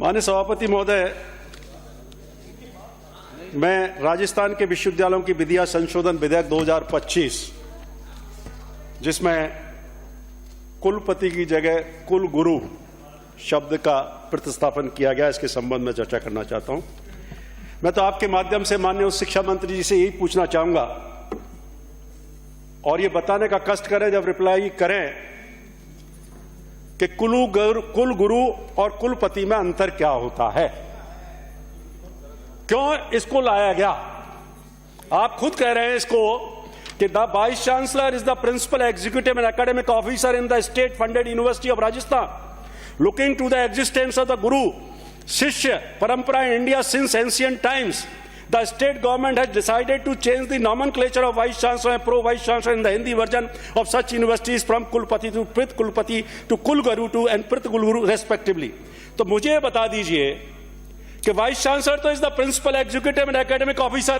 माननीय सभापति महोदय, मैं राजस्थान के विश्वविद्यालयों की विधियां संशोधन विधेयक 2025, जिसमें कुलपति की जगह कुलगुरु शब्द का प्रतिस्थापन किया गया, इसके संबंध में चर्चा करना चाहता हूं। मैं तो आपके माध्यम से माननीय उच्च शिक्षा मंत्री जी से यही पूछना चाहूंगा और ये बताने का कष्ट करें जब रिप्लाई करें कि कुलगुरु और कुलपति में अंतर क्या होता है, क्यों इसको लाया गया। आप खुद कह रहे हैं इसको कि the vice chancellor is the principal executive and academic officer in the state funded university of Rajasthan, looking to the existence of the guru shishya परंपरा in India since ancient times. The state government has decided to change the nomenclature of vice chancellor and pro vice chancellor in the Hindi version of such universities from Kulpati to Prit Kulpati to Kulguru to and Prit Kulguru respectively. तो मुझे बता दीजिए कि vice chancellor तो is the principal executive and academic officer,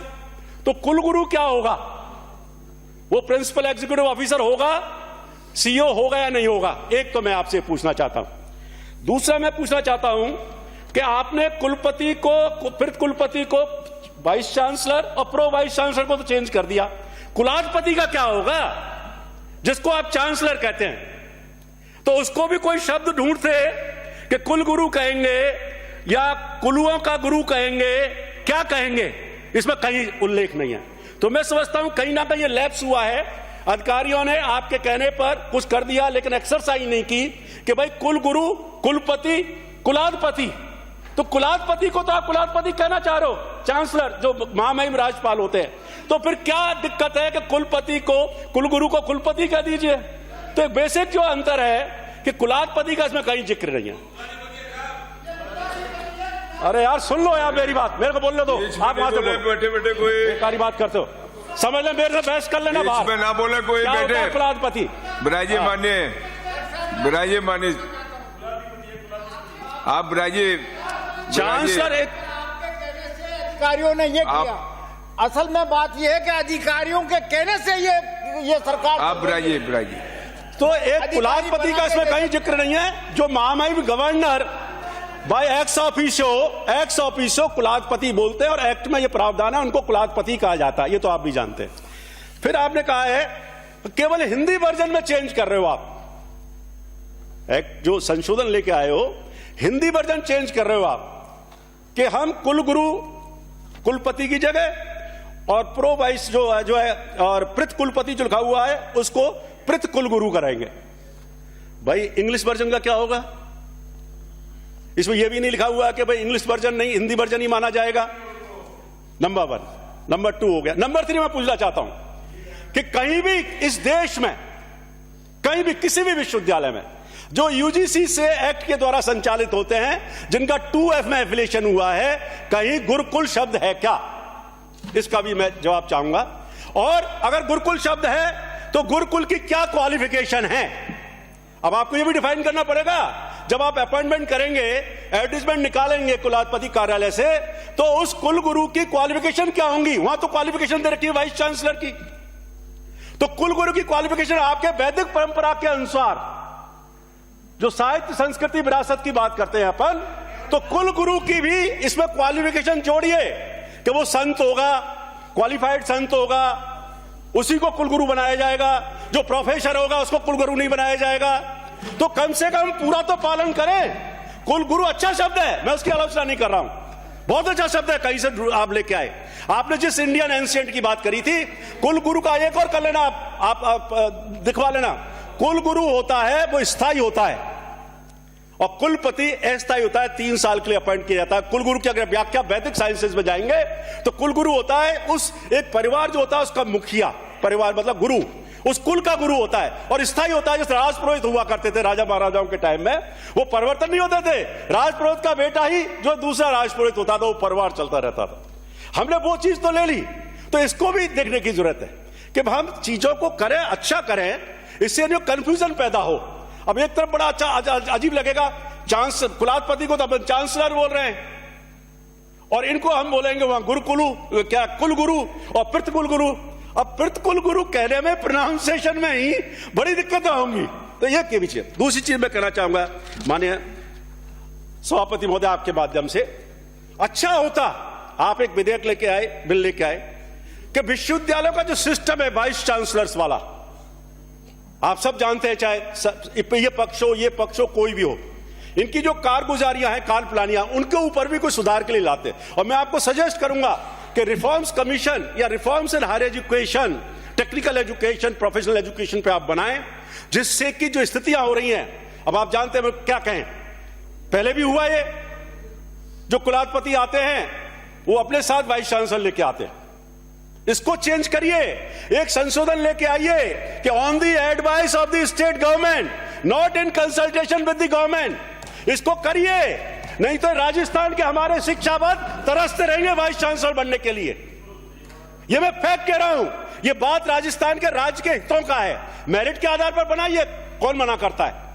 तो कुलगुरु क्या होगा? वो प्रिंसिपल एग्जीक्यूटिव ऑफिसर होगा, सीईओ होगा या नहीं होगा? एक तो मैं आपसे पूछना चाहता हूं। दूसरा मैं पूछना चाहता हूं कि आपने कुलपति को, प्रित कुलपति को वाइस चांसलर और प्रो वाइस चांसलर को तो चेंज कर दिया, कुलाधिपति का क्या होगा जिसको आप चांसलर कहते हैं? तो उसको भी कोई शब्द ढूंढते कि कुलगुरु कहेंगे या कुलुओं का गुरु कहेंगे, क्या कहेंगे? इसमें कहीं उल्लेख नहीं है। तो मैं समझता हूं कहीं ना कहीं ये लैप्स हुआ है। अधिकारियों ने आपके कहने पर कुछ कर दिया लेकिन एक्सरसाइज नहीं की कि भाई कुलगुरु, कुलपति, कुलाधिपति, तो कुलाधिपति को तो आप कुलाधिपति कहना चाह रहे हो, चांसलर जो महामहिम राज्यपाल होते हैं। तो फिर क्या दिक्कत है कि कुलपति को, कुलगुरु को कुलपति कह दीजिए? तो एक बेसिक जो अंतर है कि कुलाधिपति का इसमें कहीं जिक्र नहीं है। अरे यार सुन लो यार मेरी बात, मेरे को बोलने दो। आप वहां से बैठे बैठे कोई बेकारी बात करते हो, समझ ले, मेरे से बहस कर लेना बात में ना बोले कोई बैठे। कुलाधिपति बिराजे मानिए, बिराजे मानिए, आप बिराजे। चांसलर एक अधिकारियों ने ये किया, असल में बात ये है कि अधिकारियों के कहने से ये सरकार। आप बिराजे, बिराजे। तो एक कुलाधिपति का इसमें कहीं जिक्र नहीं है, जो महामहिम गवर्नर बाय एक्स ऑफिशियो कुलाधिपति बोलते हैं और एक्ट में ये प्रावधान है, उनको कुलाधिपति कहा जाता है, ये तो आप भी जानते हैं। फिर आपने कहा है केवल हिंदी वर्जन में चेंज कर रहे हो आप, एक्ट जो संशोधन लेके आए हो हिंदी वर्जन चेंज कर रहे हो आप कि हम कुलगुरु कुलपति की जगह और प्रो वाइस जो है और प्रित कुलपति जो लिखा हुआ है उसको प्रित कुलगुरु कराएंगे। भाई इंग्लिश वर्जन का क्या होगा? इसमें यह भी नहीं लिखा हुआ कि भाई इंग्लिश वर्जन नहीं, हिंदी वर्जन ही माना जाएगा। नंबर 1। नंबर 2 हो गया। नंबर 3 मैं पूछना चाहता हूं कि कहीं भी इस देश में, कहीं भी किसी भी विश्वविद्यालय में जो यूजीसी से एक्ट के द्वारा संचालित होते हैं, जिनका 2F में एफिलिएशन हुआ है, कहीं गुरुकुल शब्द है क्या? इसका भी मैं जवाब चाहूंगा। और अगर गुरुकुल शब्द है तो गुरुकुल की क्या क्वालिफिकेशन है? अब आपको यह भी डिफाइन करना पड़ेगा। जब आप अपॉइंटमेंट करेंगे, एडवर्टाइजमेंट निकालेंगे कुलाधिपति कार्यालय से, तो उस कुलगुरु की क्वालिफिकेशन क्या होंगी? वहां तो क्वालिफिकेशन दे रखी है वाइस चांसलर की। तो कुलगुरु की क्वालिफिकेशन आपके वैदिक परंपरा के अनुसार, जो साहित्य संस्कृति विरासत की बात करते हैं अपन, तो कुलगुरु की भी इसमें क्वालिफिकेशन जोड़िए कि वो संत होगा, क्वालिफाइड संत होगा, उसी को कुलगुरु बनाया जाएगा। जो प्रोफेसर होगा उसको कुलगुरु नहीं बनाया जाएगा। तो कम से कम पूरा तो पालन करें। कुलगुरु अच्छा शब्द है, मैं उसकी आलोचना नहीं कर रहा हूं, बहुत अच्छा शब्द है, कहीं से आप लेके आए। आपने जिस इंडियन एंशिएंट की बात करी थी, कुलगुरु का एक और कर लेना, आप दिखवा लेना। कुलगुरु होता है वो स्थायी होता है और कुलपति अस्थायी होता है, 3 साल के लिए अपॉइंट किया जाता है। कुलगुरु की अगर व्याख्या वैदिक साइंसेज में जाएंगे तो कुलगुरु होता है उस एक परिवार जो होता है उसका मुखिया, परिवार मतलब गुरु, उस कुल का गुरु होता है। और स्थायी होता है, जैसे राजपुरोहित हुआ करते थे राजा महाराजाओं के टाइम में, वो परिवर्तन नहीं होते थे। राजपुरोहित का बेटा ही जो दूसरा राजपुरोहित होता था, वो परिवार चलता रहता था। हमने वो चीज तो ले ली, तो इसको भी देखने की जरूरत है कि हम चीजों को करें, अच्छा करें, इससे जो कंफ्यूजन पैदा हो। अब एक तरफ बड़ा अच्छा अजीब लगेगा, कुलाधिपति को तो अपन चांसलर बोल रहे हैं और इनको हम बोलेंगे वहां गुरुकुलु, क्या कुलगुरु और प्रित कुलगुरु। अब प्रित कुलगुरु कहने में, प्रोनाउंसिएशन में ही बड़ी दिक्कतें होंगी। तो ये के पीछे दूसरी चीज मैं कहना चाहूंगा, माननीय सभापति महोदय आपके माध्यम से, अच्छा होता आप एक विधेयक लेके आए, बिल लेके आए कि विश्वविद्यालयों का जो सिस्टम है वाइस चांसलर्स वाला, आप सब जानते हैं, चाहे ये पक्ष हो कोई भी हो, इनकी जो कारगुजारियां हैं, कार्यप्रणालियां, उनके ऊपर भी कोई सुधार के लिए लाते हैं। और मैं आपको सजेस्ट करूंगा कि रिफॉर्म्स कमीशन या reforms in higher education, technical education, professional education पे आप बनाएं, जिससे कि जो स्थितियां हो रही हैं, अब आप जानते हैं क्या कहें, पहले भी हुआ ये, जो कुलाधिपति आते हैं वो अपने साथ वाइस चांसलर लेके आते हैं। इसको चेंज करिए, एक संशोधन लेके आइए कि on the advice of the state government, not in consultation with the government, इसको करिए। नहीं तो राजस्थान के हमारे शिक्षाविद तरसते रहेंगे वाइस चांसलर बनने के लिए। ये मैं फैक्ट कह रहा हूं, ये बात राजस्थान के राज्य के हितों का है। मेरिट के आधार पर बनाइए, कौन मना करता है?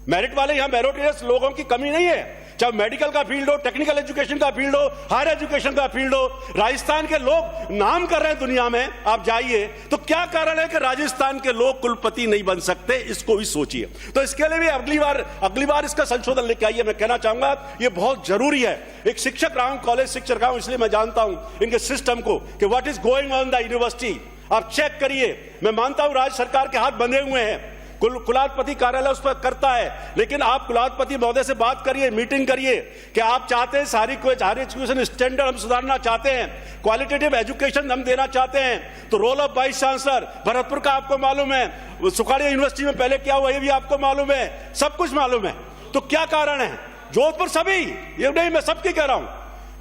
मेरिट वाले यहां मेरिटोरियस लोगों की कमी नहीं है, चाहे मेडिकल का फील्ड हो, टेक्निकल एजुकेशन का फील्ड हो, हायर एजुकेशन का फील्ड हो। राजस्थान के लोग नाम कर रहे हैं दुनिया में, आप जाइए तो क्या कारण है कि राजस्थान के लोग कुलपति नहीं बन सकते? इसको भी सोचिए। तो इसके लिए भी अगली बार इसका संशोधन लेके आइए। मैं कहना चाहूंगा ये बहुत जरूरी है। एक शिक्षक रहा हूं, कॉलेज शिक्षक रहा हूं, इसलिए मैं जानता हूं इनके सिस्टम को कि what is going on the university. आप चेक करिए। मैं मानता हूं राज्य सरकार के हाथ बंधे हुए हैं, कुलाधिपति कार्यालय उस पर करता है, लेकिन आप कुलाधिपति महोदय से बात करिए, मीटिंग करिए कि आप चाहते हैं सारी एजुकेशन स्टैंडर्ड हम सुधारना चाहते हैं, क्वालिटेटिव एजुकेशन हम देना चाहते हैं। तो role of vice chancellor Bharatpur का आपको मालूम है, सुखाड़िया यूनिवर्सिटी में पहले क्या हुआ ये भी आपको मालूम है, सब कुछ मालूम है। तो क्या कारण है? जोधपुर सभी, ये नहीं मैं सबकी कह रहा हूं,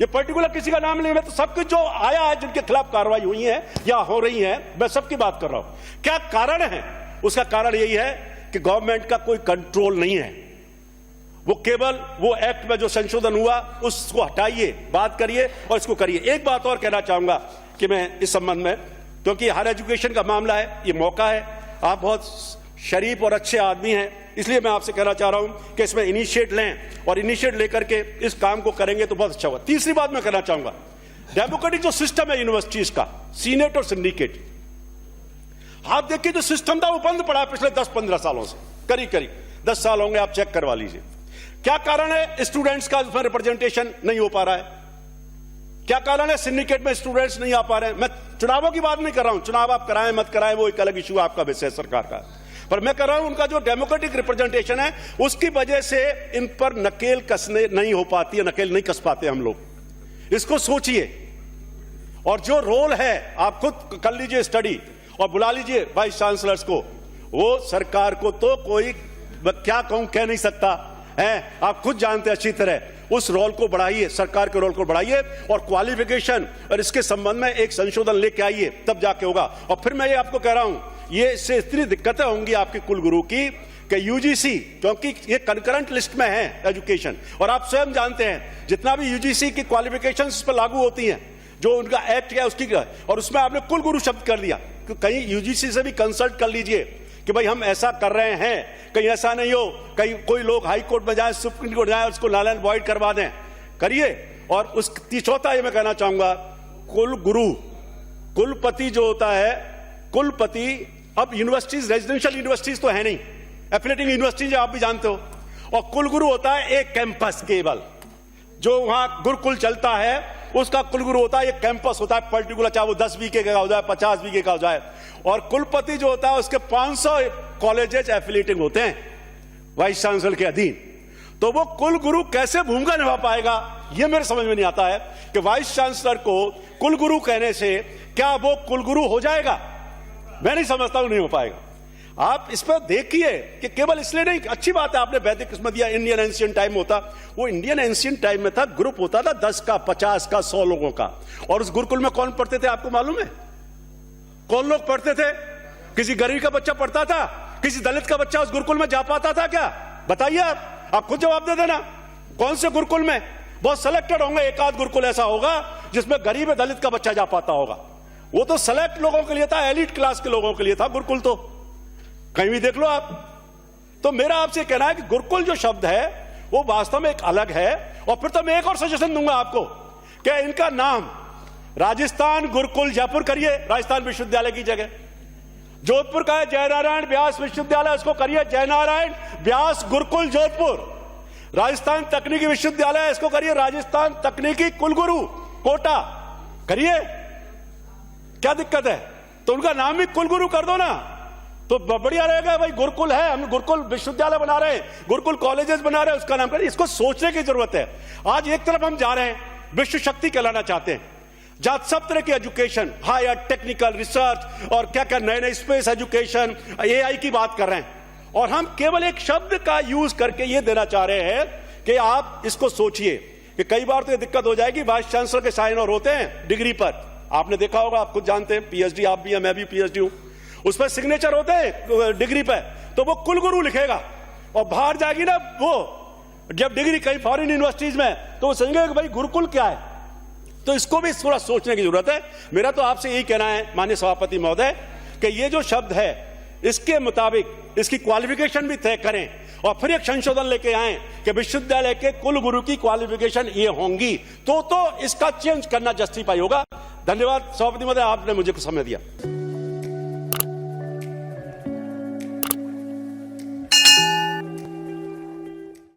ये पर्टिकुलर किसी का नाम नहीं, मैं तो सबके जो आया है जिनके खिलाफ कार्रवाई हुई है या हो रही है, मैं सबकी बात कर रहा हूं। क्या कारण है? उसका कारण यही है कि गवर्नमेंट का कोई कंट्रोल नहीं है। वो केवल वो एक्ट में जो संशोधन हुआ उसको हटाइए, बात करिए और इसको करिए। एक बात और कहना चाहूंगा कि मैं इस संबंध में, क्योंकि हायर एजुकेशन का मामला है, ये मौका है, आप बहुत शरीफ और अच्छे आदमी हैं, इसलिए मैं आपसे कहना चाह रहा हूं कि इसमें इनिशिएट लें और इनिशिएट लेकर के इस काम को करेंगे तो बहुत अच्छा होगा। तीसरी बात मैं कहना चाहूंगा, डेमोक्रेटिक जो सिस्टम है यूनिवर्सिटीज का, सीनेट और सिंडिकेट, आप देखिए जो सिस्टम था वो बंद पड़ा है पिछले 10-15 सालों से, करीब 10 साल होंगे, आप चेक करवा लीजिए। क्या कारण है? स्टूडेंट्स का उसमें रिप्रेजेंटेशन नहीं हो पा रहा है। क्या कारण है? सिंडिकेट में स्टूडेंट्स नहीं आ पा रहे हैं। मैं चुनावों की बात नहीं कर रहा हूं, चुनाव आप कराएं मत कराएं वो एक अलग इशू आपका विषय सरकार का, पर मैं कर रहा हूं उनका जो डेमोक्रेटिक रिप्रेजेंटेशन है उसकी वजह से इन पर नकेल कसने नहीं हो पाती है, नकेल नहीं कस पाते हम लोग। इसको सोचिए। और जो रोल है आप खुद कर लीजिए स्टडी और बुला लीजिए वाइस चांसलर्स को, वो सरकार को तो कोई क्या कहूं कह नहीं सकता है, आप खुद जानते हैं अच्छी तरह। उस रोल को बढ़ाइए, सरकार के रोल को बढ़ाइए और क्वालिफिकेशन और इसके संबंध में एक संशोधन लेके आइए, तब जाके होगा। और फिर मैं ये आपको कह रहा हूं, ये इससे इतनी दिक्कतें होंगी आपके कुलगुरु की कि यूजीसी, क्योंकि ये कंकरेंट लिस्ट में है एजुकेशन, और आप स्वयं जानते हैं जितना भी यूजीसी की क्वालिफिकेशन इस पर लागू होती हैं, जो उनका एक्ट है उसकी, और उसमें आपने कुलगुरु शब्द कर दिया। कहीं यूजीसी से भी कंसल्ट कर लीजिए कि भाई हम ऐसा कर रहे हैं, कहीं ऐसा नहीं हो कहीं कोई लोग हाई कोर्ट में जाए, सुप्रीम कोर्ट जाए, उसको नल एंड वॉइड करवा दें, करिए। और उस चौथा ये मैं कहना चाहूंगा, कुलगुरु, कुलपति जो होता है, कुलपति, अब यूनिवर्सिटीज रेजिडेंशियल यूनिवर्सिटीज तो है नहीं, एफिलिएटिंग यूनिवर्सिटीज आप भी जानते हो, और कुलगुरु होता है एक कैंपस, केवल जो वहां गुरुकुल चलता है उसका कुलगुरु होता है, एक कैंपस होता है पर्टिकुलर, चाहे वो 10 बीघे का हो जाए, 50 बीघे का हो जाए। और कुलपति जो होता है उसके 500 कॉलेजेस एफिलिएटिंग होते हैं वाइस चांसलर के अधीन। तो वो कुलगुरु कैसे भूमिका निभा पाएगा, ये मेरे समझ में नहीं आता है कि वाइस चांसलर को कुलगुरु कहने से क्या वो कुलगुरु हो जाएगा? मैं नहीं समझता हूं, नहीं हो पाएगा। आप इस पर देखिए कि केवल इसलिए नहीं, अच्छी बात है आपने वैदिक किस्म दिया, इंडियन एंशिएंट टाइम होता, वो इंडियन एंशिएंट टाइम में था, ग्रुप होता था 10 का, 50 का, 100 लोगों का। और उस गुरुकुल में कौन पढ़ते थे आपको मालूम है? कौन लोग पढ़ते थे? किसी गरीब का बच्चा पढ़ता था? किसी दलित का बच्चा उस गुरुकुल में जा पाता था क्या? बताइए आप खुद जवाब दे देना। कौन से गुरुकुल में? बहुत सिलेक्टेड होंगे, एक आध गुरुकुल ऐसा होगा जिसमें गरीब दलित का बच्चा जा पाता होगा। वो तो सेलेक्ट लोगों के लिए था, एलिट क्लास के लोगों के लिए था गुरुकुल, तो कहीं भी देख लो आप। तो मेरा आपसे कहना है कि गुरुकुल जो शब्द है वो वास्तव में एक अलग है। और फिर तो मैं एक और सजेशन दूंगा आपको कि इनका नाम राजस्थान गुरुकुल जयपुर करिए, राजस्थान विश्वविद्यालय की जगह। जोधपुर का है जयनारायण व्यास विश्वविद्यालय, उसको करिए जयनारायण व्यास गुरुकुल जोधपुर। राजस्थान तकनीकी विश्वविद्यालय, इसको करिए राजस्थान तकनीकी कुलगुरु कोटा करिए, क्या दिक्कत है? तो उनका नाम भी कुलगुरु कर दो ना, तो बढ़िया रहेगा भाई। गुरुकुल है, हम गुरुकुल विश्वविद्यालय बना रहे हैं, गुरुकुल कॉलेजेस बना रहे हैं, उसका नाम करिए। इसको सोचने की जरूरत है। आज एक तरफ हम जा रहे हैं, विश्व शक्ति कहलाना चाहते हैं, जहां सब तरह की एजुकेशन, हायर टेक्निकल रिसर्च और क्या क्या नए नए स्पेस एजुकेशन, एआई की बात कर रहे हैं, और हम केवल एक शब्द का यूज करके यह देना चाह रहे हैं कि आप इसको सोचिए कि कई बार तो यह दिक्कत हो जाएगी, वाइस चांसलर के साइन और होते हैं डिग्री पर, आपने देखा होगा, आप खुद जानते हैं, पीएचडी आप भी हैं, मैं भी पीएचडी हूं, उस पर सिग्नेचर होते हैं डिग्री पे, तो वो कुलगुरु लिखेगा, और बाहर जाएगी ना वो जब डिग्री कहीं फॉरेन यूनिवर्सिटीज में, तो वो समझेंगे कि भाई गुरुकुल क्या है। तो इसको भी थोड़ा सोचने की जरूरत है। मेरा तो आपसे यही कहना है माननीय सभापति महोदय कि ये जो शब्द है इसके मुताबिक इसकी क्वालिफिकेशन भी तय करें, और फिर एक संशोधन लेके आए कि विश्वविद्यालय के कुलगुरु की क्वालिफिकेशन ये होंगी, तो इसका चेंज करना जस्टिफाई होगा। धन्यवाद सभापति महोदय, आपने मुझे कुछ समय दिया।